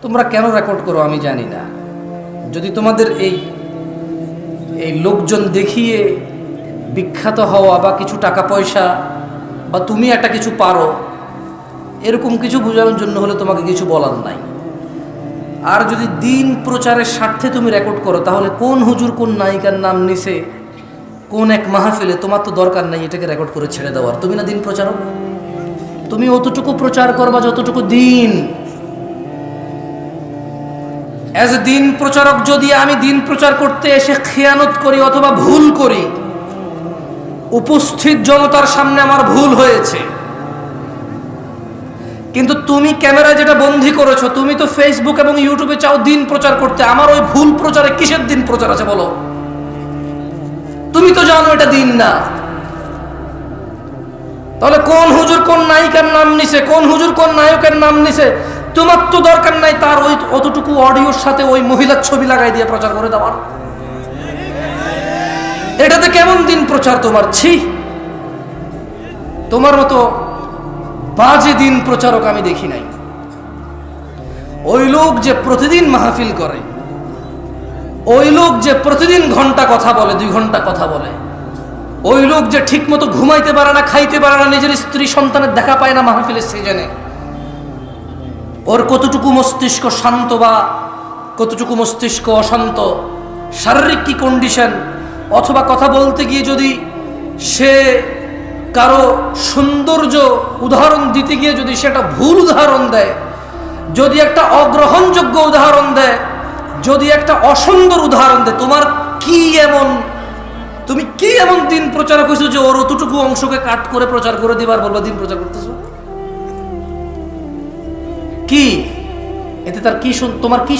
তোমরা কেন রেকর্ড করো আমি জানি না। যদি তোমাদের এই লোকজন দেখিয়ে বিখ্যাত হওয়া বা কিছু টাকা পয়সা বা তুমি একটা কিছু পারো এরকম কিছু বোঝানোর জন্য হলে তোমাকে কিছু বলার নাই। আর যদি দিন প্রচারের স্বার্থে তুমি রেকর্ড করো তাহলে কোন হুজুর কোন নায়িকার নাম নিছে কোন এক মাহফিলে, তোমার তো দরকার নাই এটাকে রেকর্ড করে ছেড়ে দেওয়ার। তুমি না দিন প্রচারক, তুমি অতটুকু প্রচার করবা যতটুকু দিন। অ্যাজ এ দিন প্রচারক যদি আমি দিন প্রচার করতে এসে খেয়ানত করি অথবা ভুল করি, উপস্থিত জনতার সামনে আমার ভুল হয়েছে, কিন্তু তুমি ক্যামেরায় যেটা বন্দী করেছো, তুমি তো ফেসবুক এবং ইউটিউবে চাও দিন প্রচার করতে, আমার ওই ভুল প্রচারে কিসের দিন প্রচার আছে বলো? তুমি তো জানো এটা দিন না। তাহলে কোন হুজুর কোন নায়িকার নাম নিছে, কোন হুজুর কোন নায়কের নাম নিছে, তোমার তো দরকার নাই তার ওই অতটুকু অডিওর সাথে ওই মহিলার ছবি লাগাই দিয়ে প্রচার করে দেওয়ার। এটাতে কেমন দিন প্রচার তোমার? ছি, তোমার মতো বাজে দিন প্রচারক আমি দেখি নাই। ওই লোক যে প্রতিদিন মাহফিল করে, ওই লোক যে প্রতিদিন ঘন্টা কথা বলে, 2 ঘন্টা কথা বলে, ওই লোক যে ঠিক মতো ঘুমাইতে পারে না, খাইতে পারে না, নিজের স্ত্রী সন্তানের দেখা পায় না মাহফিলের সিজনে, ওর কতটুকু মস্তিষ্ক শান্ত বা কতটুকু মস্তিষ্ক অশান্ত, শারীরিক কি কন্ডিশন, অথবা কথা বলতে গিয়ে যদি সে কারো সৌন্দর্য উদাহরণ দিতে গিয়ে যদি সেটা ভুল উদাহরণ দেয়, যদি একটা অগ্রহণযোগ্য উদাহরণ দেয়, যদি একটা অসুন্দর উদাহরণ দেয়, তোমার কি এমন, তুমি কি এমন দিন প্রচার করছো যে ওর অতটুকু অংশকে কাট করে প্রচার করে দিবার বলবা দিন প্রচার করতেছো? কি এতে তার কি তোমার কি